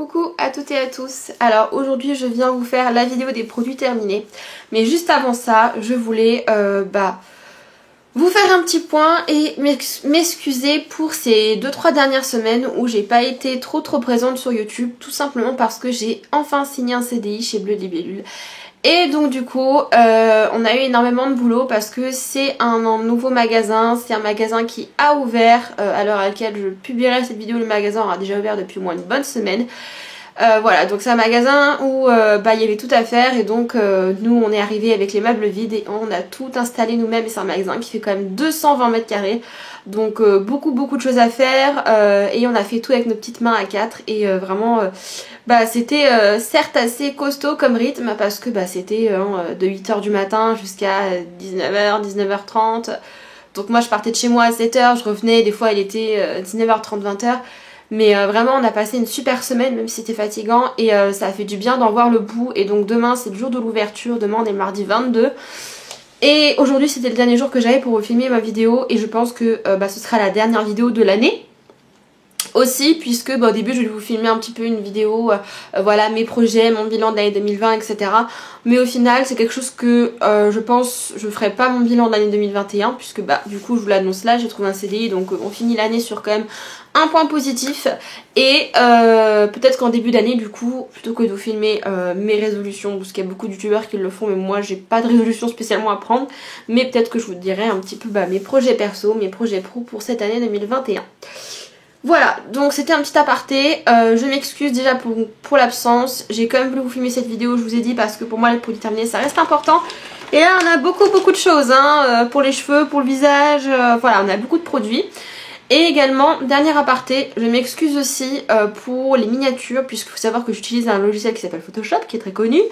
Coucou à toutes et à tous. Alors aujourd'hui je viens vous faire la vidéo des produits terminés. Mais juste avant ça, je voulais vous faire un petit point et m'excuser pour ces 2-3 dernières semaines où j'ai pas été trop présente sur YouTube. Tout simplement parce que j'ai enfin signé un CDI chez Bleu Libellule. Et donc du coup on a eu énormément de boulot parce que c'est un nouveau magasin, c'est un magasin qui a ouvert à l'heure à laquelle je publierai cette vidéo. Le magasin aura déjà ouvert depuis au moins une bonne semaine. Voilà, donc c'est un magasin où il y avait tout à faire et donc nous on est arrivé avec les meubles vides et on a tout installé nous-mêmes. Et c'est un magasin qui fait quand même 220 mètres carrés, donc beaucoup de choses à faire et on a fait tout avec nos petites mains à 4 et vraiment c'était certes assez costaud comme rythme parce que c'était de 8h du matin jusqu'à 19h, 19h30. Donc moi je partais de chez moi à 7h, je revenais, des fois il était 19h30, 20h. Mais vraiment on a passé une super semaine même si c'était fatigant et ça a fait du bien d'en voir le bout. Et donc demain c'est le jour de l'ouverture, demain on est le mardi 22. Et aujourd'hui c'était le dernier jour que j'avais pour filmer ma vidéo et je pense que ce sera la dernière vidéo de l'année. Aussi puisque au début je vais vous filmer un petit peu une vidéo, voilà mes projets, mon bilan de l'année 2020 etc. Mais au final c'est quelque chose que je pense je ferai pas mon bilan de l'année 2021 puisque du coup je vous l'annonce là, j'ai trouvé un CDI donc on finit l'année sur quand même un point positif. Et peut-être qu'en début d'année du coup plutôt que de vous filmer mes résolutions, parce qu'il y a beaucoup de youtubeurs qui le font mais moi j'ai pas de résolution spécialement à prendre, mais peut-être que je vous dirai un petit peu mes projets perso, mes projets pro pour cette année 2021. Voilà, donc c'était un petit aparté, je m'excuse déjà pour l'absence, j'ai quand même voulu vous filmer cette vidéo, je vous ai dit, parce que pour moi les produits terminés ça reste important. Et là on a beaucoup de choses, pour les cheveux, pour le visage, voilà on a beaucoup de produits. Et également, dernier aparté, je m'excuse aussi pour les miniatures, puisqu'il faut savoir que j'utilise un logiciel qui s'appelle Photoshop, qui est très connu.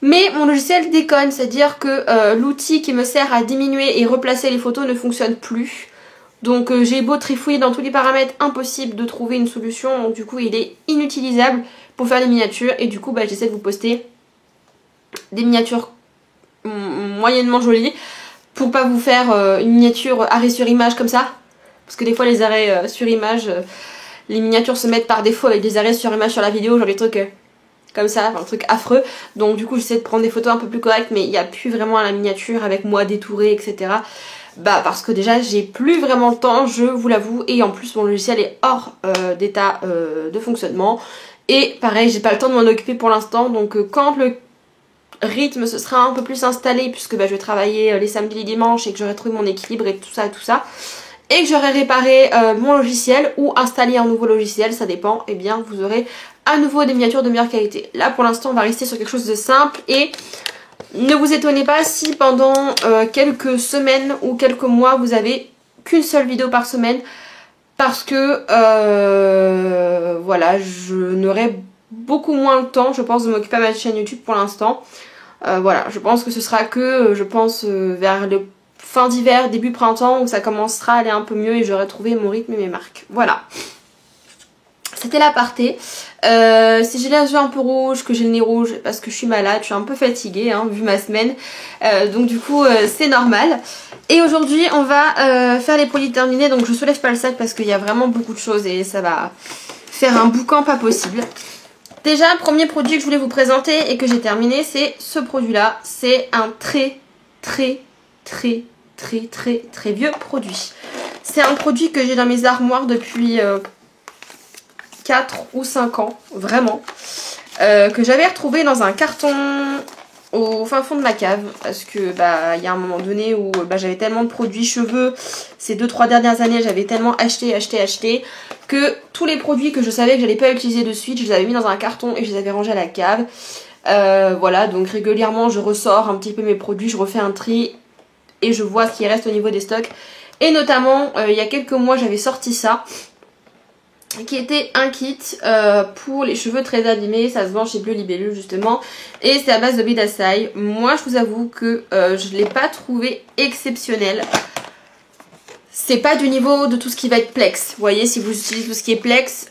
Mais mon logiciel déconne, c'est-à-dire que l'outil qui me sert à diminuer et replacer les photos ne fonctionne plus. Donc j'ai beau trifouiller dans tous les paramètres, impossible de trouver une solution, donc du coup il est inutilisable pour faire des miniatures. Et du coup j'essaie de vous poster des miniatures moyennement jolies, pour pas vous faire une miniature arrêt sur image comme ça. Parce que des fois les arrêts sur image, les miniatures se mettent par défaut avec des arrêts sur image sur la vidéo, genre des trucs comme ça, enfin un truc affreux. Donc du coup j'essaie de prendre des photos un peu plus correctes, mais il n'y a plus vraiment la miniature avec moi détourée, etc. Parce que déjà j'ai plus vraiment le temps, je vous l'avoue, et en plus mon logiciel est hors d'état de fonctionnement. Et pareil, j'ai pas le temps de m'en occuper pour l'instant, donc quand le rythme se sera un peu plus installé, puisque je vais travailler les samedis et les dimanches et que j'aurai trouvé mon équilibre et tout ça, et que j'aurai réparé mon logiciel ou installé un nouveau logiciel, ça dépend, et bien vous aurez à nouveau des miniatures de meilleure qualité. Là pour l'instant on va rester sur quelque chose de simple et ne vous étonnez pas si pendant quelques semaines ou quelques mois vous avez qu'une seule vidéo par semaine, parce que voilà, je n'aurai beaucoup moins le temps je pense de m'occuper de ma chaîne YouTube pour l'instant. Voilà, je pense que ce sera que vers le fin d'hiver, début printemps, où ça commencera à aller un peu mieux et j'aurai trouvé mon rythme et mes marques. Voilà. C'était l'aparté. Si j'ai les yeux un peu rouges, que j'ai le nez rouge, parce que je suis malade, je suis un peu fatiguée, vu ma semaine. Donc du coup, c'est normal. Et aujourd'hui, on va faire les produits terminés. Donc je soulève pas le sac parce qu'il y a vraiment beaucoup de choses et ça va faire un boucan pas possible. Déjà, premier produit que je voulais vous présenter et que j'ai terminé, c'est ce produit-là. C'est un très vieux produit. C'est un produit que j'ai dans mes armoires depuis 4 ou 5 ans, vraiment, que j'avais retrouvé dans un carton au fin fond de ma cave, parce que il y a un moment donné où j'avais tellement de produits cheveux ces 2-3 dernières années, j'avais tellement acheté que tous les produits que je savais que j'allais pas utiliser de suite, je les avais mis dans un carton et je les avais rangés à la cave. Voilà, donc régulièrement je ressors un petit peu mes produits, je refais un tri et je vois ce qui reste au niveau des stocks. Et notamment il y a quelques mois j'avais sorti ça, qui était un kit pour les cheveux très abîmés, ça se vend chez Bleu Libellule justement, et c'est à base de Bidasai. Moi je vous avoue que je ne l'ai pas trouvé exceptionnel. C'est pas du niveau de tout ce qui va être Plex, vous voyez, si vous utilisez tout ce qui est Plex,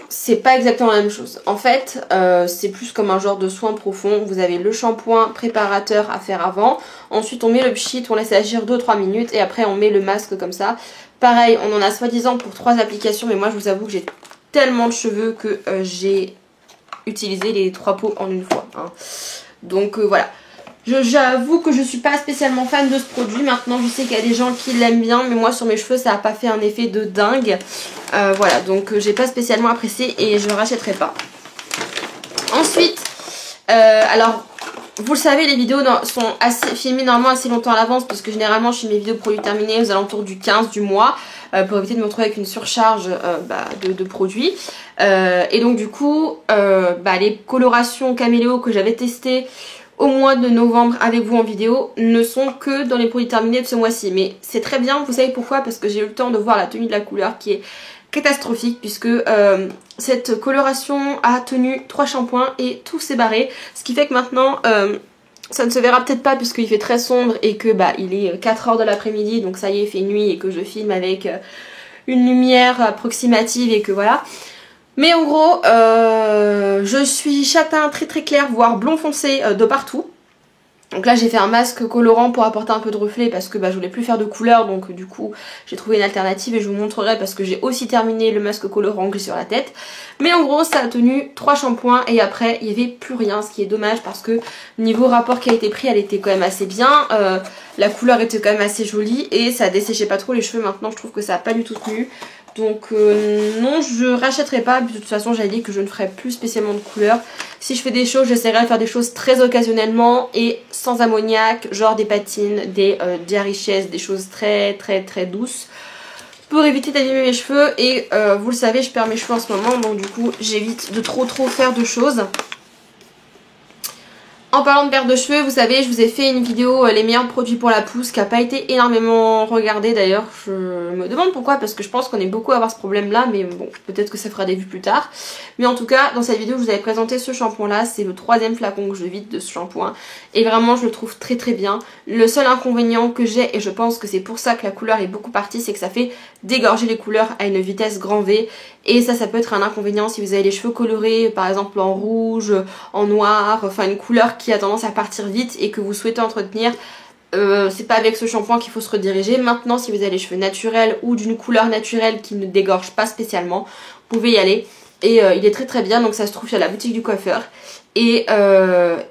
c'est pas exactement la même chose. En fait, c'est plus comme un genre de soin profond. Vous avez le shampoing préparateur à faire avant, ensuite on met le pchit, on laisse agir 2-3 minutes et après on met le masque comme ça. Pareil, on en a soi-disant pour 3 applications, mais moi je vous avoue que j'ai tellement de cheveux que j'ai utilisé les 3 pots en une fois. Hein. Donc voilà. J'avoue que je suis pas spécialement fan de ce produit. Maintenant je sais qu'il y a des gens qui l'aiment bien, mais moi sur mes cheveux ça n'a pas fait un effet de dingue. Voilà, donc j'ai pas spécialement apprécié et je ne rachèterai pas. Ensuite, alors vous le savez, les vidéos sont filmées normalement assez longtemps à l'avance, parce que généralement je fais mes vidéos produits terminés aux alentours du 15 du mois, pour éviter de me retrouver avec une surcharge de produits. Et donc du coup, les colorations caméléo que j'avais testées au mois de novembre avec vous en vidéo ne sont que dans les produits terminés de ce mois-ci. Mais c'est très bien, vous savez pourquoi? Parce que j'ai eu le temps de voir la tenue de la couleur qui est catastrophique, puisque cette coloration a tenu 3 shampoings et tout s'est barré. Ce qui fait que maintenant ça ne se verra peut-être pas puisqu'il fait très sombre et que il est 4 h de l'après-midi, donc ça y est, il fait nuit et que je filme avec une lumière approximative et que voilà. Mais en gros, je suis châtain très très clair, voire blond foncé de partout. Donc là j'ai fait un masque colorant pour apporter un peu de reflet parce que je voulais plus faire de couleur, donc du coup j'ai trouvé une alternative et je vous montrerai parce que j'ai aussi terminé le masque colorant que j'ai sur la tête. Mais en gros ça a tenu 3 shampoings et après il n'y avait plus rien, ce qui est dommage parce que niveau rapport qualité-prix elle était quand même assez bien, la couleur était quand même assez jolie et ça desséchait pas trop les cheveux. Maintenant je trouve que ça n'a pas du tout tenu. Donc non, je rachèterai pas. De toute façon j'avais dit que je ne ferai plus spécialement de couleurs. Si je fais des choses, j'essaierai de faire des choses très occasionnellement et sans ammoniac, genre des patines, des Richesse, des choses très très très douces pour éviter d'abîmer mes cheveux. Et vous le savez, je perds mes cheveux en ce moment, donc du coup j'évite de trop faire de choses. En parlant de perte de cheveux, vous savez, je vous ai fait une vidéo les meilleurs produits pour la pousse qui n'a pas été énormément regardée d'ailleurs. Je me demande pourquoi, parce que je pense qu'on est beaucoup à avoir ce problème là, mais bon, peut-être que ça fera des vues plus tard. Mais en tout cas, dans cette vidéo, je vous avais présenté ce shampoing là, c'est le 3e flacon que je vide de ce shampoing. Et vraiment, je le trouve très très bien. Le seul inconvénient que j'ai, et je pense que c'est pour ça que la couleur est beaucoup partie, c'est que ça fait dégorger les couleurs à une vitesse grand V. Et ça peut être un inconvénient si vous avez les cheveux colorés, par exemple en rouge, en noir, enfin une couleur qui a tendance à partir vite et que vous souhaitez entretenir. C'est pas avec ce shampoing qu'il faut se rediriger. Maintenant, si vous avez les cheveux naturels ou d'une couleur naturelle qui ne dégorge pas spécialement, vous pouvez y aller. Et il est très très bien, donc ça se trouve chez la boutique du coiffeur. Et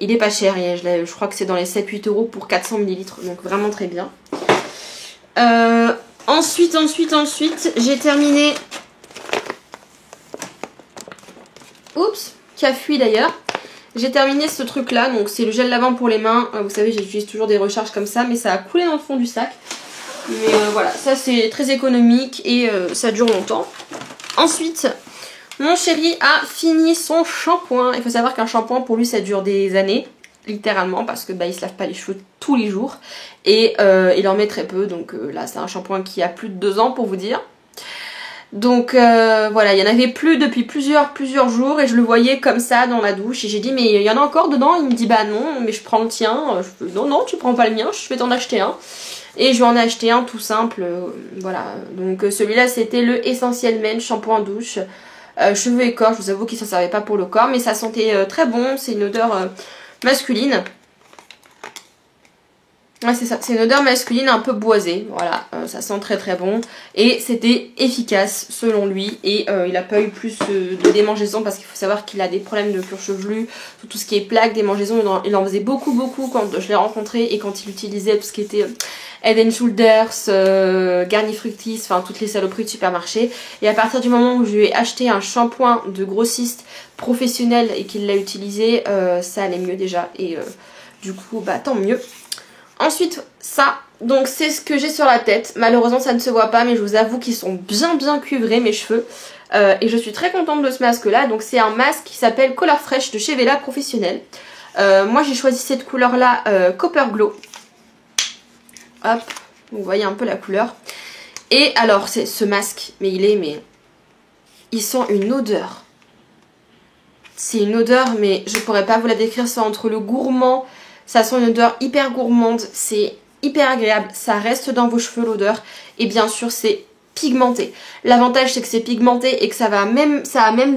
il est pas cher, je crois que c'est dans les 7-8 € pour 400 ml, donc vraiment très bien. Ensuite, j'ai terminé... Oups, qui a fui d'ailleurs. J'ai terminé ce truc là, donc c'est le gel lavant pour les mains. Vous savez, j'utilise toujours des recharges comme ça, mais ça a coulé dans le fond du sac. Mais voilà, ça c'est très économique et ça dure longtemps. Ensuite, mon chéri a fini son shampoing. Il faut savoir qu'un shampoing pour lui ça dure des années, littéralement, parce que il se lave pas les cheveux tous les jours. Et il en met très peu, donc là c'est un shampoing qui a plus de 2 ans pour vous dire. Donc voilà, il y en avait plus depuis plusieurs jours et je le voyais comme ça dans la douche et j'ai dit mais il y en a encore dedans. Il me dit bah non mais je prends le tien. Non tu prends pas le mien, je vais t'en acheter un. Et je lui en ai acheté un tout simple, voilà. Donc celui-là c'était le Essentiel Men shampoing douche cheveux et corps. Je vous avoue qu'il ne s'en servait pas pour le corps mais ça sentait très bon, c'est une odeur masculine. Ouais c'est ça, c'est une odeur masculine un peu boisée, voilà, ça sent très très bon et c'était efficace selon lui et il n'a pas eu plus de démangeaisons parce qu'il faut savoir qu'il a des problèmes de cuir chevelu, tout ce qui est plaques, démangeaisons, il en faisait beaucoup quand je l'ai rencontré et quand il utilisait tout ce qui était Head & Shoulders, Garni Fructis, enfin toutes les saloperies de supermarché. Et à partir du moment où je lui ai acheté un shampoing de grossiste professionnel et qu'il l'a utilisé, ça allait mieux déjà et du coup tant mieux. Ensuite ça, donc c'est ce que j'ai sur la tête. Malheureusement ça ne se voit pas mais je vous avoue qu'ils sont bien cuivrés mes cheveux. Et je suis très contente de ce masque là. Donc c'est un masque qui s'appelle Color Fresh de chez Vela Professionnel. Moi j'ai choisi cette couleur là, Copper Glow. Hop, vous voyez un peu la couleur. Et alors c'est ce masque, il sent une odeur. C'est une odeur mais je pourrais pas vous la décrire, c'est entre le gourmand. Ça sent une odeur hyper gourmande, c'est hyper agréable, ça reste dans vos cheveux l'odeur et bien sûr c'est pigmenté. L'avantage c'est que c'est pigmenté et que ça a même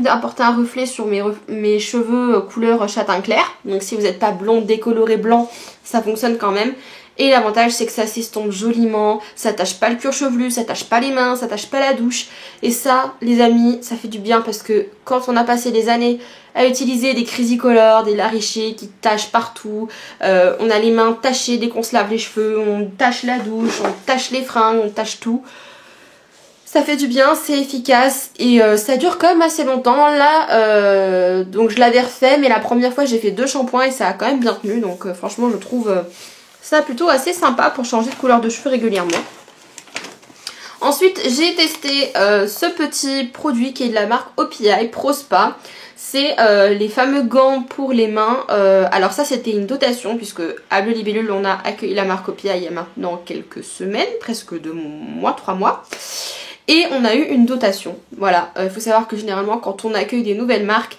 apporté un reflet sur mes cheveux couleur châtain clair. Donc si vous n'êtes pas blonde décolorée blanc, ça fonctionne quand même. Et l'avantage c'est que ça s'estompe joliment, ça tâche pas le cuir chevelu, ça tâche pas les mains, ça tâche pas la douche. Et ça les amis, ça fait du bien parce que quand on a passé des années à utiliser des Crazy Color, des Lariché qui tâchent partout, on a les mains tachées dès qu'on se lave les cheveux, on tâche la douche, on tâche les fringues, on tâche tout. Ça fait du bien, c'est efficace et ça dure quand même assez longtemps. Là, donc je l'avais refait, mais la première fois j'ai fait 2 shampoings et ça a quand même bien tenu. Donc franchement je trouve ça plutôt assez sympa pour changer de couleur de cheveux régulièrement. Ensuite j'ai testé ce petit produit qui est de la marque OPI Pro Spa. C'est les fameux gants pour les mains. Alors ça c'était une dotation puisque à Bleu Libellule on a accueilli la marque OPI il y a maintenant quelques semaines, presque 2 mois, 3 mois. Et on a eu une dotation, voilà, il faut savoir que généralement quand on accueille des nouvelles marques,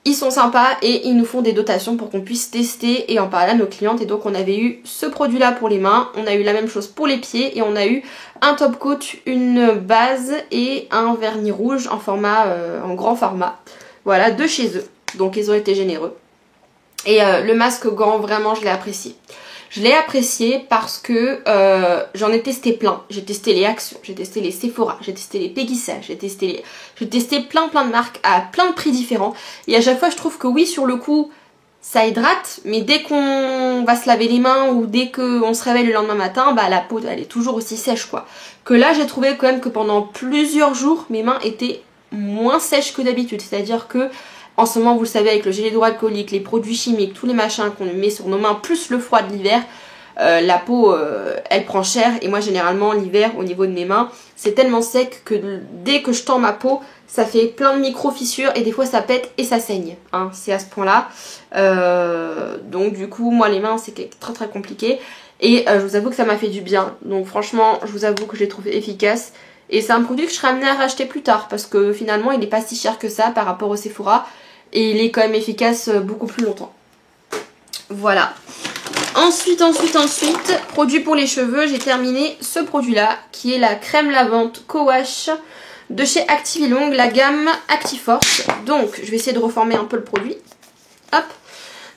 ils sont sympas et ils nous font des dotations pour qu'on puisse tester et en parler à nos clientes. Et donc on avait eu ce produit là pour les mains, on a eu la même chose pour les pieds et on a eu un top coat, une base et un vernis rouge en format, en grand format, voilà, de chez eux. Donc ils ont été généreux. Et le masque gant, vraiment je l'ai apprécié. Je l'ai apprécié parce que j'en ai testé plein. J'ai testé les Action, j'ai testé les Sephora, j'ai testé les Peggy Sage, j'ai testé plein de marques à plein de prix différents. Et à chaque fois je trouve que oui, sur le coup ça hydrate, mais dès qu'on va se laver les mains ou dès qu'on se réveille le lendemain matin, bah la peau elle est toujours aussi sèche quoi. Que là j'ai trouvé quand même que pendant plusieurs jours mes mains étaient moins sèches que d'habitude. C'est-à-dire que en ce moment, vous le savez, avec le gel hydroalcoolique, les produits chimiques, tous les machins qu'on met sur nos mains, plus le froid de l'hiver, la peau, elle prend cher. Et moi, généralement, l'hiver, au niveau de mes mains, c'est tellement sec que dès que je tends ma peau, ça fait plein de micro-fissures et des fois, ça pète et ça saigne. Hein, c'est à ce point-là. Donc, du coup, moi, les mains, c'est très compliqué. Et je vous avoue que ça m'a fait du bien. Donc, franchement, je vous avoue que je l'ai trouvé efficace. Et c'est un produit que je serais amenée à racheter plus tard parce que finalement, il n'est pas si cher que ça par rapport au Sephora. Et il est quand même efficace beaucoup plus longtemps. Voilà. Ensuite, produit pour les cheveux, j'ai terminé ce produit-là, qui est la crème lavante Co-Wash de chez Activilong, la gamme Actiforce. Donc, je vais essayer de reformer un peu le produit. Hop.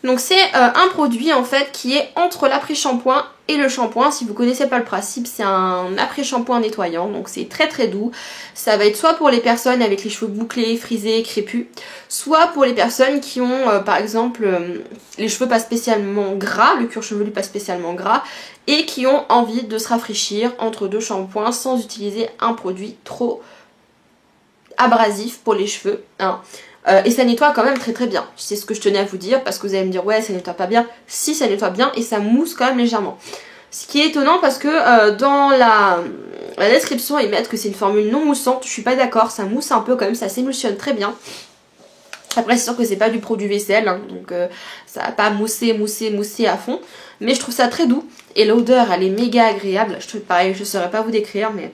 Donc, c'est un produit, en fait, qui est entre l'après-shampoing et le shampoing. Si vous connaissez pas le principe, c'est un après-shampoing nettoyant. Donc, c'est très doux. Ça va être soit pour les personnes avec les cheveux bouclés, frisés, crépus, soit pour les personnes qui ont, par exemple, les cheveux pas spécialement gras, le cuir chevelu pas spécialement gras, et qui ont envie de se rafraîchir entre 2 shampoings sans utiliser un produit trop abrasif pour les cheveux. Hein. Et ça nettoie quand même très bien. C'est ce que je tenais à vous dire parce que vous allez me dire ouais ça nettoie pas bien. Si, ça nettoie bien et ça mousse quand même légèrement. Ce qui est étonnant parce que dans la description ils mettent que c'est une formule non moussante. Je suis pas d'accord, ça mousse un peu quand même, ça s'émulsionne très bien. Après c'est sûr que c'est pas du produit vaisselle hein, donc ça va pas mousser à fond. Mais je trouve ça très doux et l'odeur elle est méga agréable. Je trouve pareil, je saurais pas vous décrire mais...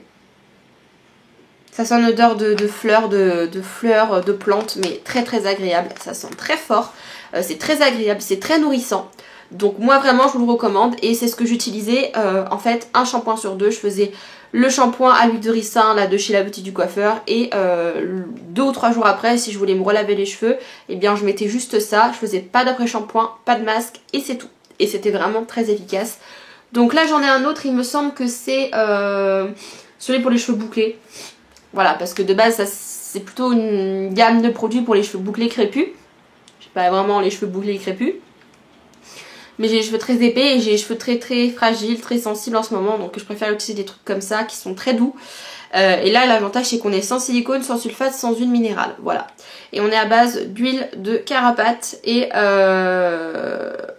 Ça sent une odeur de fleurs, de plantes, mais très agréable. Ça sent très fort, c'est très agréable, c'est très nourrissant. Donc moi vraiment je vous le recommande et c'est ce que j'utilisais en fait un shampoing sur 2. Je faisais le shampoing à l'huile de ricin là de chez la boutique du coiffeur et 2 ou 3 jours après si je voulais me relaver les cheveux, eh bien je mettais juste ça. Je faisais pas d'après shampoing, pas de masque et c'est tout. Et c'était vraiment très efficace. Donc là j'en ai un autre, il me semble que c'est celui pour les cheveux bouclés. Voilà, parce que de base, c'est plutôt une gamme de produits pour les cheveux bouclés crépus. J'ai pas vraiment les cheveux bouclés crépus. Mais j'ai les cheveux très épais et j'ai les cheveux très fragiles, très sensibles en ce moment. Donc je préfère utiliser des trucs comme ça qui sont très doux. Et là, l'avantage c'est qu'on est sans silicone, sans sulfate, sans huile minérale. Voilà. Et on est à base d'huile de carapate et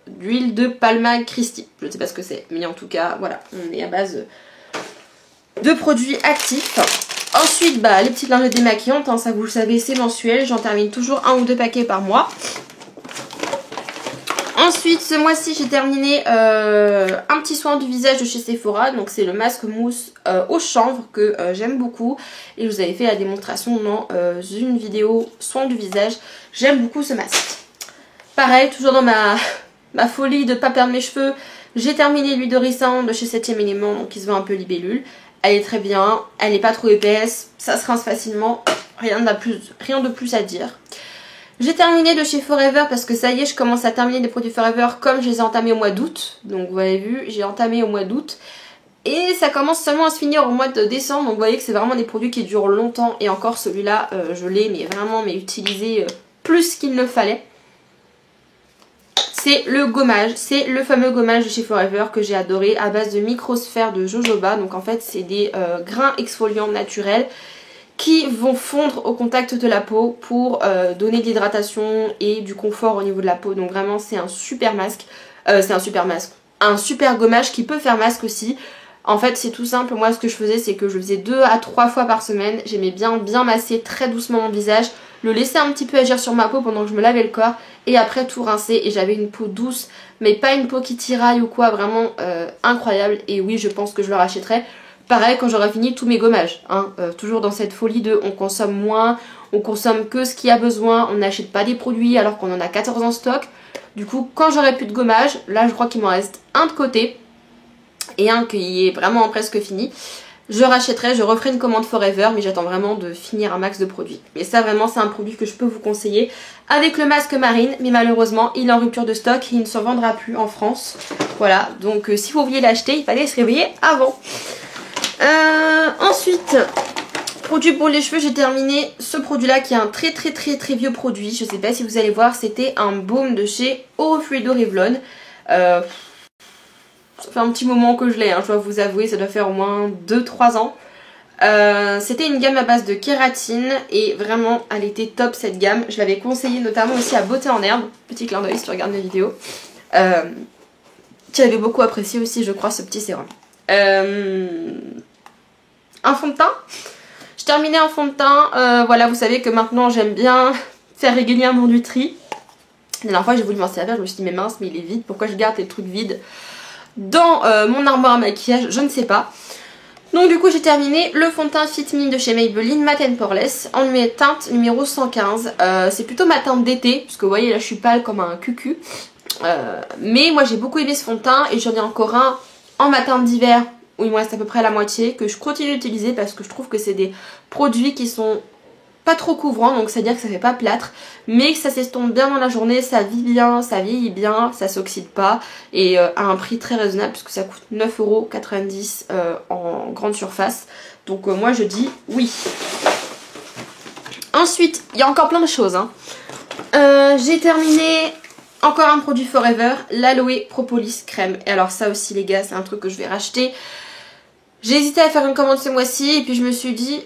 d'huile de Palma Christi. Je ne sais pas ce que c'est, mais en tout cas, voilà. On est à base de produits actifs. Ensuite, bah, les petites lingettes démaquillantes, hein, ça vous le savez, c'est mensuel. J'en termine toujours 1 ou 2 paquets par mois. Ensuite, ce mois-ci, j'ai terminé un petit soin du visage de chez Sephora. Donc, c'est le masque mousse au chanvre que j'aime beaucoup. Et je vous avais fait la démonstration dans une vidéo soin du visage. J'aime beaucoup ce masque. Pareil, toujours dans ma folie de ne pas perdre mes cheveux, j'ai terminé l'huile de ricin de chez 7e élément, donc qui se vend un peu libellule. Elle est très bien, elle n'est pas trop épaisse, ça se rince facilement, rien de plus à dire. J'ai terminé de chez Forever parce que ça y est, je commence à terminer des produits Forever comme je les ai entamés au mois d'août. Donc vous avez vu, j'ai entamé au mois d'août. Et ça commence seulement à se finir au mois de décembre. Donc vous voyez que c'est vraiment des produits qui durent longtemps. Et encore celui-là, je l'ai mais vraiment utilisé plus qu'il ne fallait. C'est le gommage, c'est le fameux gommage de chez Forever que j'ai adoré à base de microsphères de jojoba. Donc en fait c'est des grains exfoliants naturels qui vont fondre au contact de la peau pour donner de l'hydratation et du confort au niveau de la peau. Donc vraiment c'est un super masque, un super gommage qui peut faire masque aussi. En fait c'est tout simple, moi ce que je faisais c'est que je faisais 2 à 3 fois par semaine. J'aimais bien masser très doucement mon visage, le laisser un petit peu agir sur ma peau pendant que je me lavais le corps et après tout rincer et j'avais une peau douce mais pas une peau qui tiraille ou quoi, vraiment incroyable. Et oui je pense que je le rachèterai. Pareil quand j'aurai fini tous mes gommages, hein. Toujours dans cette folie de on consomme moins, on consomme que ce qu'il y a besoin, on n'achète pas des produits alors qu'on en a 14 en stock. Du coup quand j'aurai plus de gommage, là je crois qu'il m'en reste un de côté et un qui est vraiment presque fini. Je rachèterai, je referai une commande Forever mais j'attends vraiment de finir un max de produits. Et ça vraiment c'est un produit que je peux vous conseiller avec le masque Marine mais malheureusement il est en rupture de stock et il ne se vendra plus en France. Voilà donc si vous vouliez l'acheter il fallait se réveiller avant. Ensuite, produit pour les cheveux, j'ai terminé ce produit là qui est un très vieux produit. Je sais pas si vous allez voir, c'était un baume de chez Orofluido Revlon. Ça fait un petit moment que je l'ai, hein, je dois vous avouer, ça doit faire au moins 2-3 ans. C'était une gamme à base de kératine et vraiment elle était top cette gamme. Je l'avais conseillée notamment aussi à Beauté en Herbe, petit clin d'œil si tu regardes mes vidéos. Qui avait beaucoup apprécié aussi je crois ce petit sérum. Un fond de teint. Je terminais un fond de teint. Voilà, vous savez que maintenant j'aime bien faire régulièrement du tri. La dernière fois j'ai voulu m'en servir, je me suis dit mais mince mais il est vide, pourquoi je garde les trucs vides dans mon armoire à maquillage, je ne sais pas. Donc du coup j'ai terminé le fond de teint Fit Me de chez Maybelline Matte & Poreless en teinte numéro 115. C'est plutôt ma teinte d'été, parce que vous voyez là je suis pâle comme un cucu. Mais moi j'ai beaucoup aimé ce fond de teint et j'en ai encore un en ma teinte d'hiver où il me reste à peu près la moitié que je continue d'utiliser parce que je trouve que c'est des produits qui sont pas trop couvrants, donc c'est à dire que ça fait pas plâtre mais que ça s'estompe bien dans la journée, ça vit bien, ça vieillit bien, ça s'oxyde pas et à un prix très raisonnable puisque ça coûte 9,90 € en grande surface. Donc moi je dis oui. Ensuite il y a encore plein de choses hein. J'ai terminé encore un produit Forever, l'Aloe Propolis Crème. Et alors ça aussi les gars c'est un truc que je vais racheter. J'ai hésité à faire une commande ce mois-ci et puis je me suis dit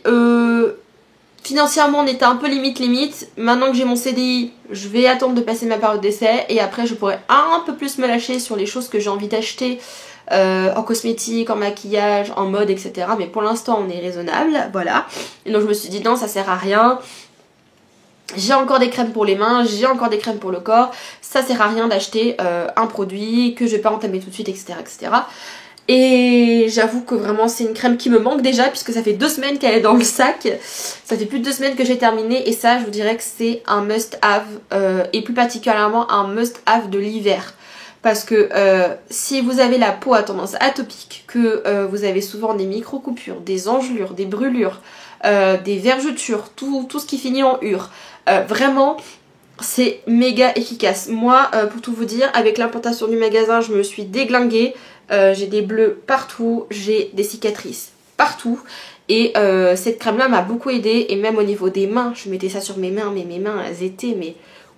financièrement on était un peu limite. Maintenant que j'ai mon CDI je vais attendre de passer ma période d'essai et après je pourrai un peu plus me lâcher sur les choses que j'ai envie d'acheter en cosmétique, en maquillage, en mode etc. Mais pour l'instant on est raisonnable, voilà. Et donc je me suis dit non ça sert à rien. J'ai encore des crèmes pour les mains, j'ai encore des crèmes pour le corps. Ça sert à rien d'acheter un produit que je vais pas entamer tout de suite, etc. Et j'avoue que vraiment c'est une crème qui me manque déjà puisque ça fait 2 semaines qu'elle est dans le sac. Ça fait plus de 2 semaines que j'ai terminé et ça je vous dirais que c'est un must have et plus particulièrement un must have de l'hiver. Parce que si vous avez la peau à tendance atopique, que vous avez souvent des micro-coupures, des engelures, des brûlures, des vergetures, tout ce qui finit en ure, vraiment c'est méga efficace. Moi pour tout vous dire, avec l'implantation du magasin je me suis déglinguée. J'ai des bleus partout, j'ai des cicatrices partout et cette crème là m'a beaucoup aidée et même au niveau des mains, je mettais ça sur mes mains mais mes mains elles étaient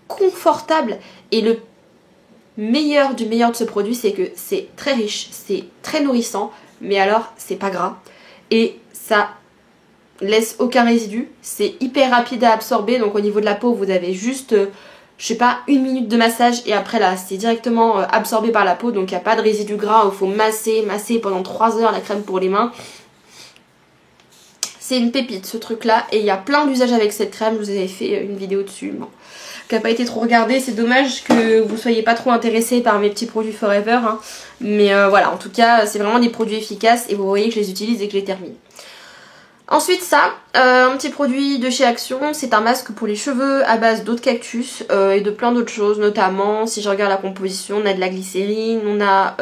confortables. Et le meilleur du meilleur de ce produit c'est que c'est très riche, c'est très nourrissant mais alors c'est pas gras et ça laisse aucun résidu, c'est hyper rapide à absorber donc au niveau de la peau vous avez juste je sais pas, 1 minute de massage et après là c'est directement absorbé par la peau donc il n'y a pas de résidu gras où il faut masser pendant 3 heures la crème pour les mains. C'est une pépite ce truc là et il y a plein d'usages avec cette crème, je vous avais fait une vidéo dessus bon, qui n'a pas été trop regardée, c'est dommage que vous soyez pas trop intéressés par mes petits produits Forever hein. Mais voilà en tout cas c'est vraiment des produits efficaces et vous voyez que je les utilise et que je les termine. Ensuite ça, un petit produit de chez Action, c'est un masque pour les cheveux à base d'eau de cactus et de plein d'autres choses, notamment si je regarde la composition, on a de la glycérine, on a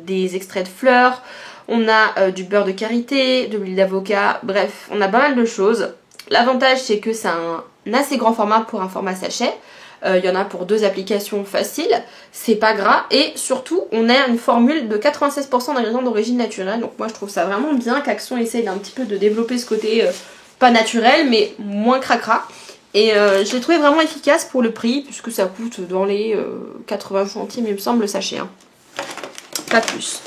des extraits de fleurs, on a du beurre de karité, de l'huile d'avocat, bref, on a pas mal de choses. L'avantage c'est que c'est un assez grand format pour un format sachet. Il y en a pour 2 applications faciles, c'est pas gras et surtout on a une formule de 96% d'ingrédients d'origine naturelle, donc moi je trouve ça vraiment bien qu'Action essaye d'un petit peu de développer ce côté pas naturel mais moins cracra. Et je l'ai trouvé vraiment efficace pour le prix, puisque ça coûte dans les 80 centimes il me semble le sachet, hein. Pas plus.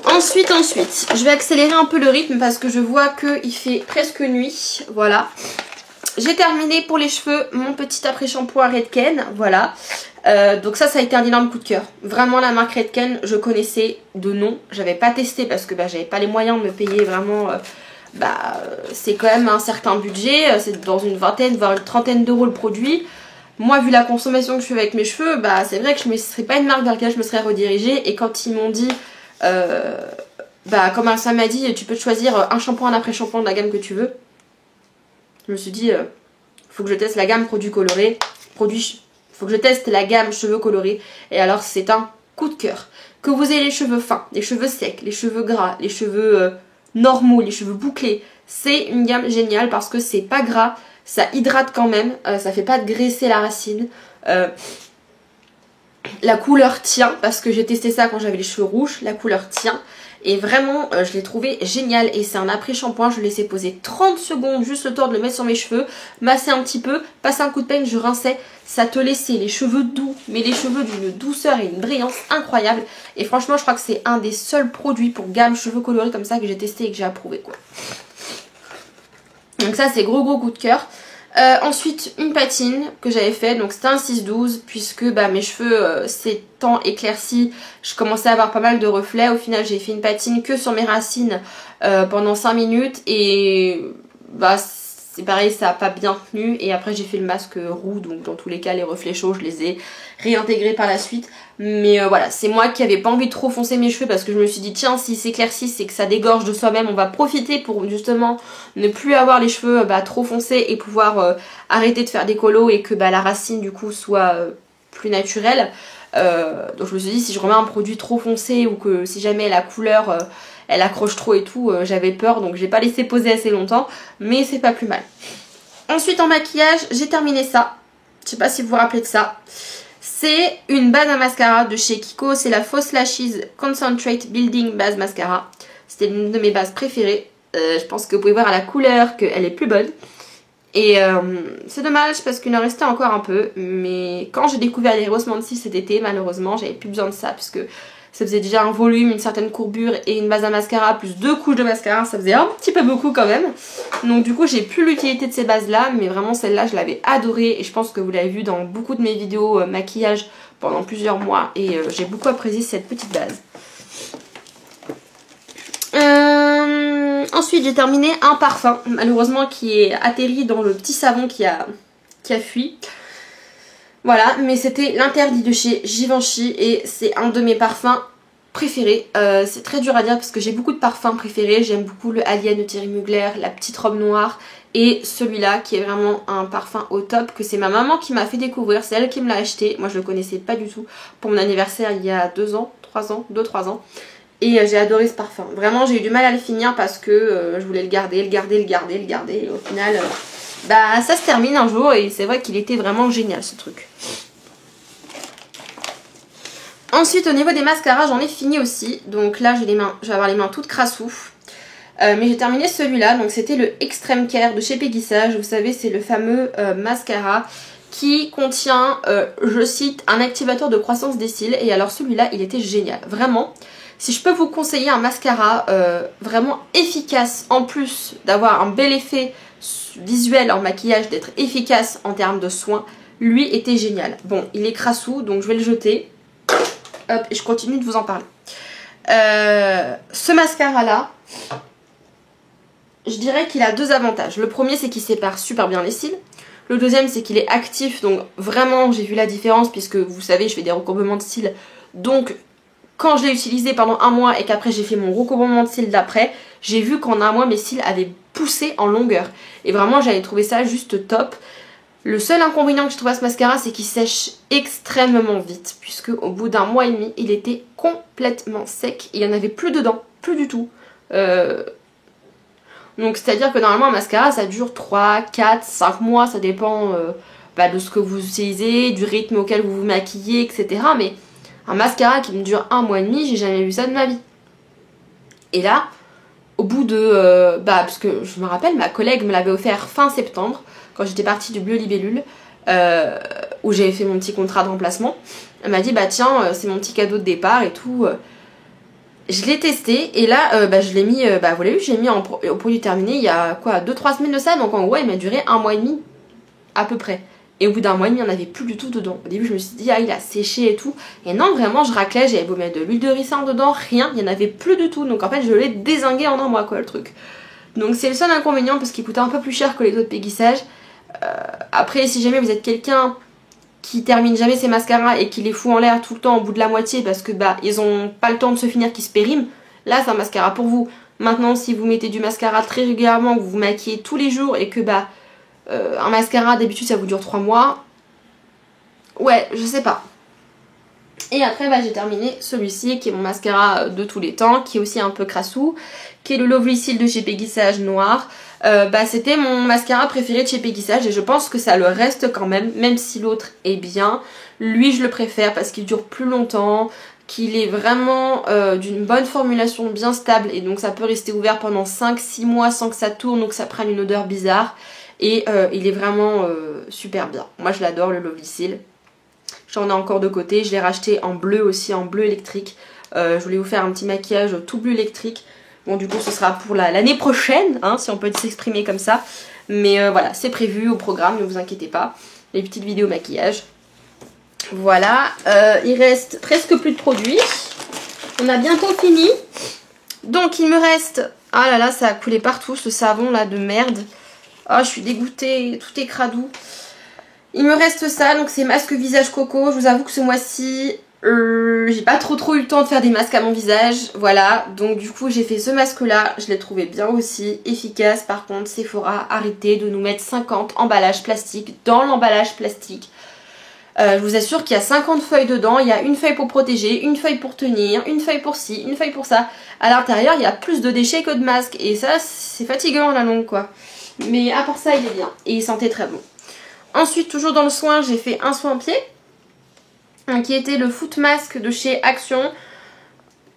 Ensuite, je vais accélérer un peu le rythme parce que je vois qu'il fait presque nuit, voilà. J'ai terminé pour les cheveux mon petit après-shampoing Redken, voilà. Donc ça a été un énorme coup de cœur. Vraiment la marque Redken, je connaissais de nom, j'avais pas testé parce que j'avais pas les moyens de me payer vraiment... c'est quand même un certain budget, c'est dans une vingtaine, voire une trentaine d'euros le produit. Moi, vu la consommation que je fais avec mes cheveux, c'est vrai que ce serait pas une marque vers laquelle je me serais redirigée. Et quand ils m'ont dit, comme ça m'a dit, tu peux te choisir un shampoing, un après-shampoing de la gamme que tu veux. Je me suis dit, faut que je teste la gamme produits colorés, faut que je teste la gamme cheveux colorés. Et alors, c'est un coup de cœur. Que vous ayez les cheveux fins, les cheveux secs, les cheveux gras, les cheveux normaux, les cheveux bouclés, c'est une gamme géniale parce que c'est pas gras, ça hydrate quand même, ça fait pas graisser la racine. La couleur tient, parce que j'ai testé ça quand j'avais les cheveux rouges, la couleur tient. Et vraiment, je l'ai trouvé génial. Et c'est un après-shampoing, je l'ai laissé poser 30 secondes, juste le temps de le mettre sur mes cheveux, masser un petit peu, passer un coup de peigne, je rinçais. Ça te laissait les cheveux doux, mais les cheveux d'une douceur et une brillance incroyable. Et franchement, je crois que c'est un des seuls produits pour gamme cheveux colorés comme ça que j'ai testé et que j'ai approuvé, quoi. Donc ça, c'est gros coup de cœur. Ensuite, une patine que j'avais fait, donc c'était un 6-12 puisque mes cheveux s'étant éclaircis, je commençais à avoir pas mal de reflets. Au final, j'ai fait une patine que sur mes racines pendant 5 minutes et c'est pareil, ça n'a pas bien tenu. Et après, j'ai fait le masque roux, donc dans tous les cas, les reflets chauds, je les ai réintégrés par la suite. Mais voilà, c'est moi qui n'avais pas envie de trop foncer mes cheveux parce que je me suis dit, tiens, si s'éclaircissent et que ça dégorge de soi-même, on va profiter pour justement ne plus avoir les cheveux trop foncés et pouvoir arrêter de faire des colos et que la racine du coup soit plus naturelle. Donc je me suis dit, si je remets un produit trop foncé ou que si jamais la couleur elle accroche trop et tout, j'avais peur, donc j'ai pas laissé poser assez longtemps, mais c'est pas plus mal. Ensuite en maquillage, j'ai terminé ça. Je sais pas si vous vous rappelez de ça. C'est une base à mascara de chez Kiko, c'est la False Lashes Concentrate Building Base Mascara. C'était l'une de mes bases préférées. Je pense que vous pouvez voir à la couleur qu'elle est plus bonne. Et c'est dommage parce qu'il en restait encore un peu. Mais quand j'ai découvert les Rose Mancy cet été, malheureusement, j'avais plus besoin de ça. Puisque ça faisait déjà un volume, une certaine courbure et une base à mascara plus 2 couches de mascara. Ça faisait un petit peu beaucoup quand même. Donc du coup, j'ai plus l'utilité de ces bases-là. Mais vraiment, celle-là, je l'avais adorée. Et je pense que vous l'avez vu dans beaucoup de mes vidéos maquillage pendant plusieurs mois. Et j'ai beaucoup apprécié cette petite base. Ensuite j'ai terminé un parfum malheureusement qui est atterri dans le petit savon qui a fui. Voilà, mais c'était l'interdit de chez Givenchy et c'est un de mes parfums préférés. C'est très dur à dire parce que j'ai beaucoup de parfums préférés. J'aime beaucoup le Alien de Thierry Mugler, la petite robe noire et celui-là qui est vraiment un parfum au top que c'est ma maman qui m'a fait découvrir. C'est elle qui me l'a acheté. Moi je le connaissais pas du tout pour mon anniversaire il y a 2 ans, 3 ans, 2-3 ans. Et j'ai adoré ce parfum. Vraiment, j'ai eu du mal à le finir parce que je voulais le garder. Et au final, ça se termine un jour et c'est vrai qu'il était vraiment génial ce truc. Ensuite, au niveau des mascaras, j'en ai fini aussi. Donc là, je vais avoir les mains toutes crassoues. Mais j'ai terminé celui-là. Donc c'était le Extreme Care de chez Peggy Sage. Vous savez, c'est le fameux mascara qui contient, je cite, un activateur de croissance des cils. Et alors celui-là, il était génial. Vraiment. Si je peux vous conseiller un mascara vraiment efficace, en plus d'avoir un bel effet visuel en maquillage, d'être efficace en termes de soins, lui était génial. Bon, il est crassou, donc je vais le jeter. Hop, et je continue de vous en parler. Ce mascara-là, je dirais qu'il a 2 avantages. Le premier, c'est qu'il sépare super bien les cils. Le deuxième, c'est qu'il est actif, donc vraiment, j'ai vu la différence, puisque vous savez, je fais des recourbements de cils, donc... Quand je l'ai utilisé pendant 1 mois et qu'après j'ai fait mon recouvrement de cils d'après, j'ai vu qu'en 1 mois mes cils avaient poussé en longueur. Et vraiment j'avais trouvé ça juste top. Le seul inconvénient que je trouve à ce mascara, c'est qu'il sèche extrêmement vite. Puisque au bout d'1 mois et demi, il était complètement sec. Et il n'y en avait plus dedans, plus du tout. Donc c'est à dire que normalement un mascara ça dure 3, 4, 5 mois, ça dépend de ce que vous utilisez, du rythme auquel vous vous maquillez, etc. Mais un mascara qui me dure 1 mois et demi, j'ai jamais vu ça de ma vie. Et là, au bout de... parce que je me rappelle, ma collègue me l'avait offert fin septembre, quand j'étais partie du Bleu Libellule, où j'avais fait mon petit contrat de remplacement. Elle m'a dit, bah tiens, c'est mon petit cadeau de départ et tout. Je l'ai testé et là, je l'ai mis, vous l'avez vu, j'ai mis au produit terminé il y a quoi, 2-3 semaines de ça. Donc en gros, il m'a duré 1 mois et demi, à peu près. Et au bout d'1 mois et demi, il n'y en avait plus du tout dedans. Au début, je me suis dit, ah, il a séché et tout. Et non, vraiment, je raclais, j'avais beau mettre de l'huile de ricin dedans, rien, il n'y en avait plus du tout. Donc en fait, je l'ai dézingué en 1 mois, quoi, le truc. Donc c'est le seul inconvénient parce qu'il coûtait un peu plus cher que les autres péguissages. Après, si jamais vous êtes quelqu'un qui termine jamais ses mascaras et qui les fout en l'air tout le temps au bout de la moitié parce que ils ont pas le temps de se finir, qui se périment, là c'est un mascara pour vous. Maintenant, si vous mettez du mascara très régulièrement, que vous vous maquillez tous les jours et que un mascara d'habitude ça vous dure 3 mois, ouais, je sais pas. Et après j'ai terminé celui-ci qui est mon mascara de tous les temps, qui est aussi un peu crassou, qui est le Lovely Seal de chez Péguissage noir. C'était mon mascara préféré de chez Péguissage et je pense que ça le reste quand même si l'autre est bien. Lui je le préfère parce qu'il dure plus longtemps, qu'il est vraiment d'une bonne formulation, bien stable, et donc ça peut rester ouvert pendant 5-6 mois sans que ça tourne ou que ça prenne une odeur bizarre. Et il est vraiment super bien. Moi je l'adore, le Lovely Seal. J'en ai encore de côté, je l'ai racheté en bleu aussi, en bleu électrique. Je voulais vous faire un petit maquillage tout bleu électrique. Bon, du coup ce sera pour l'année prochaine, hein, si on peut s'exprimer comme ça. Mais voilà, c'est prévu au programme, ne vous inquiétez pas. Les petites vidéos maquillage. Voilà, il reste presque plus de produits. On a bientôt fini. Donc il me reste... Ah là là, ça a coulé partout ce savon là de merde. Ah, je suis dégoûtée, tout est cradou. Il me reste ça, donc c'est masque visage coco. Je vous avoue que ce mois-ci, j'ai pas trop eu le temps de faire des masques à mon visage. Voilà, donc du coup j'ai fait ce masque là. Je l'ai trouvé bien aussi, efficace. Par contre, Sephora, arrêtez de nous mettre 50 emballages plastiques dans l'emballage plastique. Je vous assure qu'il y a 50 feuilles dedans. Il y a une feuille pour protéger, une feuille pour tenir, une feuille pour ci, une feuille pour ça. À l'intérieur, il y a plus de déchets que de masques. Et ça, c'est fatigant à la longue, quoi. Mais à part ça, il est bien. Et il sentait très bon. Ensuite, toujours dans le soin, j'ai fait un soin pied. Qui était le Foot Mask de chez Action.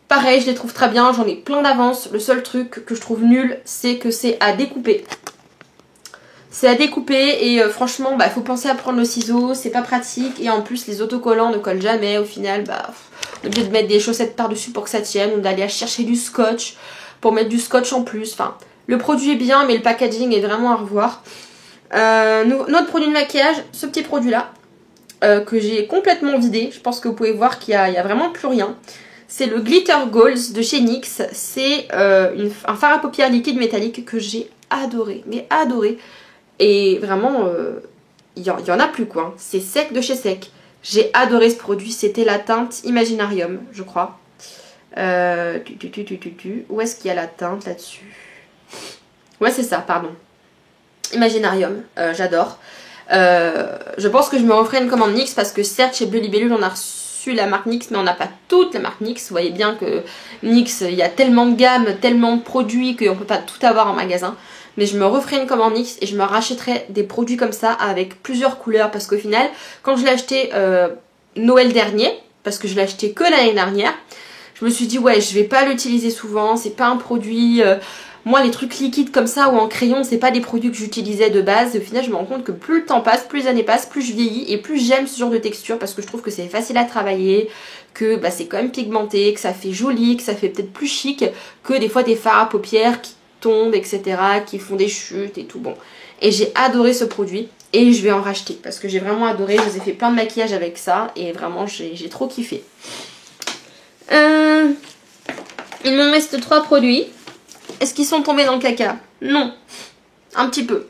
Pareil, je les trouve très bien. J'en ai plein d'avance. Le seul truc que je trouve nul, c'est que c'est à découper. C'est à découper et franchement, faut penser à prendre le ciseau. C'est pas pratique. Et en plus, les autocollants ne collent jamais. Au final, on est obligé de mettre des chaussettes par-dessus pour que ça tienne. Ou d'aller chercher du scotch pour mettre du scotch en plus. Enfin, le produit est bien, mais le packaging est vraiment à revoir. Notre produit de maquillage, ce petit produit là, que j'ai complètement vidé. Je pense que vous pouvez voir qu'il y a vraiment plus rien. C'est le Glitter Goals de chez NYX. C'est un fard à paupières liquide métallique que j'ai adoré, mais adoré. Et vraiment, il y en a plus quoi. C'est Sec de chez Sec. J'ai adoré ce produit. C'était la teinte Imaginarium, je crois. Où est-ce qu'il y a la teinte là-dessus? Ouais, c'est ça, pardon. Imaginarium, j'adore. Je pense que je me referai une commande NYX parce que certes chez Bleu Libellule on a reçu la marque NYX mais on n'a pas toute la marque NYX. Vous voyez bien que NYX, il y a tellement de gamme, tellement de produits qu'on ne peut pas tout avoir en magasin. Mais je me referai une commande NYX et je me rachèterai des produits comme ça avec plusieurs couleurs parce qu'au final, quand je l'ai acheté Noël dernier, parce que je l'ai acheté que l'année dernière, je me suis dit ouais, je vais pas l'utiliser souvent, c'est pas un produit... Moi, les trucs liquides comme ça ou en crayon, c'est pas des produits que j'utilisais de base. Et au final, je me rends compte que plus le temps passe, plus les années passent, plus je vieillis et plus j'aime ce genre de texture parce que je trouve que c'est facile à travailler, que c'est quand même pigmenté, que ça fait joli, que ça fait peut-être plus chic que des fois des fards à paupières qui tombent, etc., qui font des chutes et tout. Bon, et j'ai adoré ce produit et je vais en racheter parce que j'ai vraiment adoré. Je vous ai fait plein de maquillage avec ça et vraiment, j'ai trop kiffé. Il me reste 3 produits. Est-ce qu'ils sont tombés dans le caca? Non, un petit peu.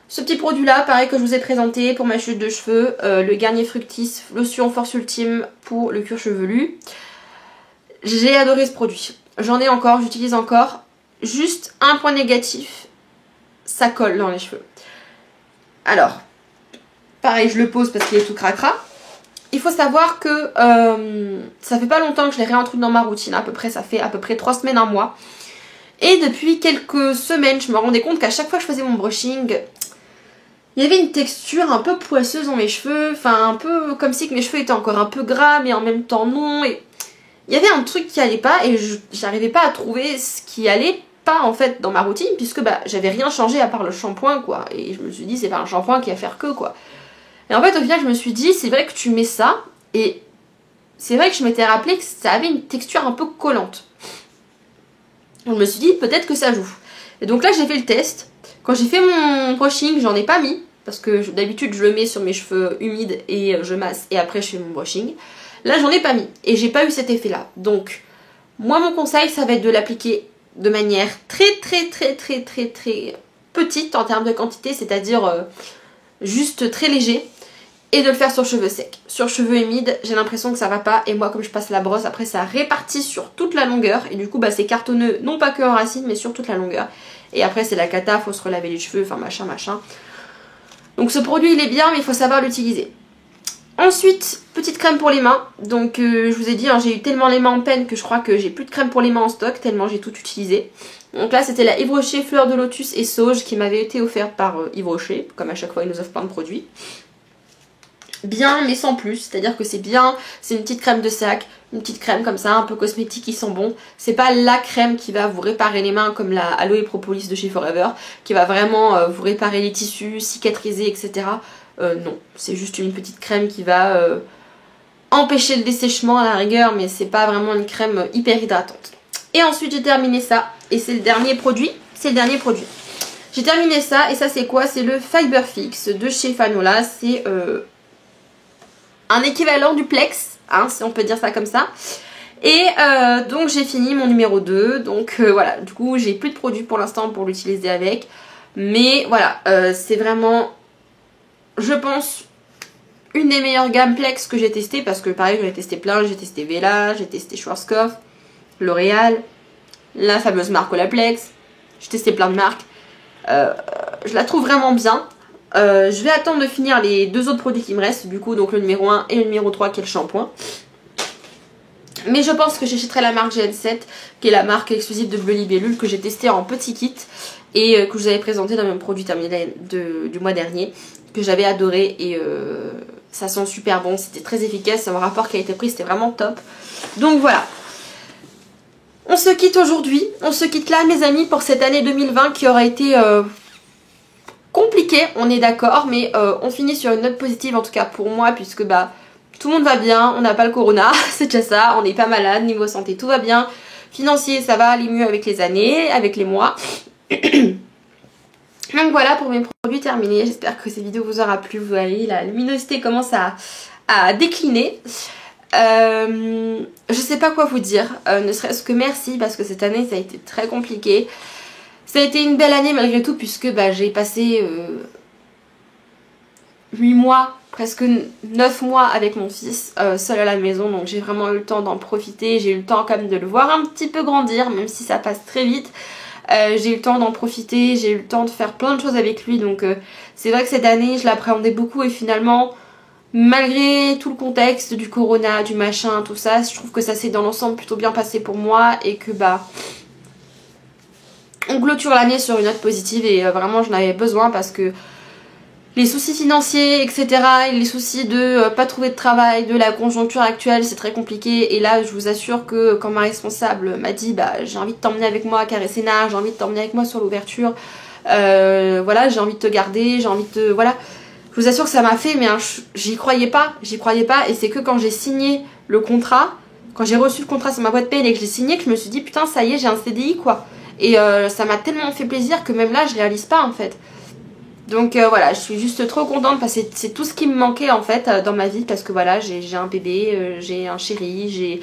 Ce petit produit là, pareil que je vous ai présenté pour ma chute de cheveux, le Garnier Fructis lotion force ultime pour le cuir chevelu. J'ai adoré ce produit. J'en ai encore, j'utilise encore. Juste un point négatif, ça colle dans les cheveux. Alors, pareil je le pose parce qu'il est tout cracra. Il faut savoir que ça fait pas longtemps que je l'ai réintroduit dans ma routine, à peu près, ça fait à peu près 3 semaines, un mois. Et depuis quelques semaines, je me rendais compte qu'à chaque fois que je faisais mon brushing, il y avait une texture un peu poisseuse dans mes cheveux, enfin un peu comme si que mes cheveux étaient encore un peu gras mais en même temps non. Et il y avait un truc qui allait pas et j'arrivais pas à trouver ce qui allait pas en fait dans ma routine puisque bah j'avais rien changé à part le shampoing quoi. Et je me suis dit c'est pas un shampoing qui va faire que quoi. Et en fait au final je me suis dit c'est vrai que tu mets ça et c'est vrai que je m'étais rappelé que ça avait une texture un peu collante. Donc je me suis dit peut-être que ça joue. Et donc là j'ai fait le test. Quand j'ai fait mon brushing j'en ai pas mis parce que d'habitude je le mets sur mes cheveux humides et je masse et après je fais mon brushing. Là j'en ai pas mis et j'ai pas eu cet effet là. Donc moi mon conseil ça va être de l'appliquer de manière très petite en termes de quantité, c'est-à-dire juste très léger. Et de le faire sur cheveux secs. Sur cheveux humides, j'ai l'impression que ça va pas. Et moi, comme je passe la brosse, après ça répartit sur toute la longueur. Et du coup, bah, c'est cartonneux, non pas que en racine, mais sur toute la longueur. Et après, c'est la cata, faut se relaver les cheveux, enfin machin. Donc ce produit, il est bien, mais il faut savoir l'utiliser. Ensuite, petite crème pour les mains. Donc je vous ai dit, hein, j'ai eu tellement les mains en peine que je crois que j'ai plus de crème pour les mains en stock, tellement j'ai tout utilisé. Donc là, c'était la Yves Rocher Fleur de Lotus et Sauge qui m'avait été offerte par Yves Rocher. Comme à chaque fois, ils nous offrent plein de produits. Bien mais sans plus, c'est-à-dire que c'est bien, c'est une petite crème de sac, une petite crème comme ça, un peu cosmétique qui sent bon. C'est pas la crème qui va vous réparer les mains comme la Aloe Propolis de chez Forever, qui va vraiment vous réparer les tissus, cicatriser, etc. Non, c'est juste une petite crème qui va empêcher le dessèchement à la rigueur, mais c'est pas vraiment une crème hyper hydratante. Et ensuite j'ai terminé ça, et c'est le dernier produit, J'ai terminé ça, et ça c'est quoi? C'est le Fiber Fix de chez Fanola, c'est un équivalent du Plex, hein, si on peut dire ça comme ça. Et donc j'ai fini mon numéro 2. Donc voilà, du coup j'ai plus de produits pour l'instant pour l'utiliser avec. Mais voilà, c'est vraiment, je pense, une des meilleures gammes Plex que j'ai testées. Parce que pareil, j'en ai testé plein. J'ai testé Vela, j'ai testé Schwarzkopf, L'Oréal, la fameuse marque Olaplex. J'ai testé plein de marques. Je la trouve vraiment bien. Je vais attendre de finir les deux autres produits qui me restent, du coup, donc le numéro 1 et le numéro 3 qui est le shampoing. Mais je pense que j'achèterai la marque GN7, qui est la marque exclusive de Bleu Libellule que j'ai testé en petit kit et que je vous avais présenté dans mon produit terminé du mois dernier, que j'avais adoré et ça sent super bon, c'était très efficace, mon rapport qualité-prix c'était vraiment top. Donc voilà. On se quitte aujourd'hui, on se quitte là mes amis pour cette année 2020 qui aura été compliqué, on est d'accord, mais on finit sur une note positive en tout cas pour moi puisque bah tout le monde va bien, on n'a pas le corona, c'est déjà ça, on n'est pas malade, niveau santé tout va bien, financier ça va aller mieux avec les années, avec les mois. Donc voilà pour mes produits terminés, j'espère que cette vidéo vous aura plu, vous voyez la luminosité commence à décliner. Je sais pas quoi vous dire, ne serait-ce que merci parce que cette année ça a été très compliqué. Ça a été une belle année malgré tout puisque bah, j'ai passé 8 mois, presque 9 mois avec mon fils seul à la maison. Donc j'ai vraiment eu le temps d'en profiter. J'ai eu le temps quand même de le voir un petit peu grandir même si ça passe très vite. J'ai eu le temps d'en profiter, j'ai eu le temps de faire plein de choses avec lui. Donc c'est vrai que cette année je l'appréhendais beaucoup et finalement malgré tout le contexte du corona, du machin, tout ça, je trouve que ça s'est dans l'ensemble plutôt bien passé pour moi et que bah... on clôture l'année sur une note positive et vraiment j'en avais besoin parce que les soucis financiers etc et les soucis de pas trouver de travail, de la conjoncture actuelle c'est très compliqué et là je vous assure que quand ma responsable m'a dit bah j'ai envie de t'emmener avec moi à Carré-Sénart, j'ai envie de t'emmener avec moi sur l'ouverture, voilà j'ai envie de te garder, j'ai envie de te... voilà, je vous assure que ça m'a fait mais j'y croyais pas et c'est que quand j'ai signé le contrat, quand j'ai reçu le contrat sur ma boîte mail et que j'ai signé que je me suis dit putain ça y est j'ai un CDI quoi. Et ça m'a tellement fait plaisir que même là je réalise pas en fait. Donc voilà, je suis juste trop contente parce que c'est tout ce qui me manquait en fait dans ma vie. Parce que voilà, j'ai un bébé, j'ai un chéri, j'ai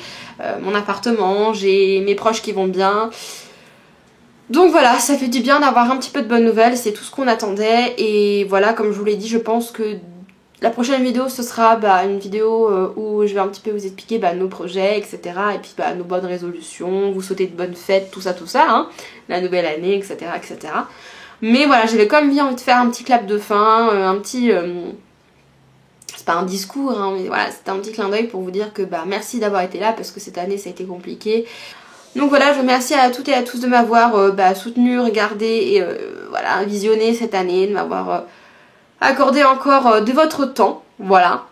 mon appartement, j'ai mes proches qui vont bien. Donc voilà, ça fait du bien d'avoir un petit peu de bonnes nouvelles, c'est tout ce qu'on attendait. Et voilà, comme je vous l'ai dit, je pense que la prochaine vidéo ce sera une vidéo où je vais un petit peu vous expliquer nos projets etc. Et puis nos bonnes résolutions, vous souhaiter de bonnes fêtes, tout ça hein, la nouvelle année etc. Mais voilà, j'avais quand même bien envie de faire un petit clap de fin, un petit... c'est pas un discours hein, mais voilà, c'était un petit clin d'œil pour vous dire que merci d'avoir été là parce que cette année ça a été compliqué. Donc voilà, je vous remercie à toutes et à tous de m'avoir soutenu, regardé et voilà, visionné cette année, de m'avoir accordé encore de votre temps. Voilà.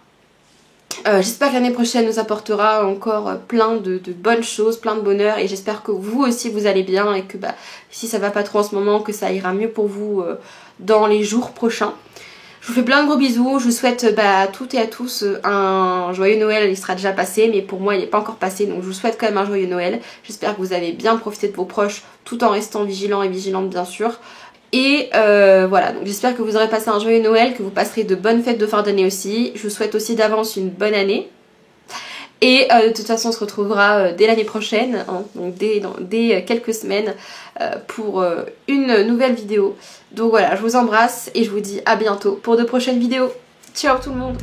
J'espère que l'année prochaine nous apportera encore plein de bonnes choses, plein de bonheur, et j'espère que vous aussi vous allez bien et que si ça va pas trop en ce moment, que ça ira mieux pour vous dans les jours prochains. Je vous fais plein de gros bisous, je vous souhaite à toutes et à tous un joyeux Noël. Il sera déjà passé, mais pour moi il n'est pas encore passé, donc je vous souhaite quand même un joyeux Noël. J'espère que vous avez bien profité de vos proches tout en restant vigilants et vigilantes bien sûr. Et voilà, donc j'espère que vous aurez passé un joyeux Noël, que vous passerez de bonnes fêtes de fin d'année aussi. Je vous souhaite aussi d'avance une bonne année. Et de toute façon on se retrouvera dès l'année prochaine, hein, donc dès quelques semaines pour une nouvelle vidéo. Donc voilà, je vous embrasse et je vous dis à bientôt pour de prochaines vidéos. Ciao tout le monde!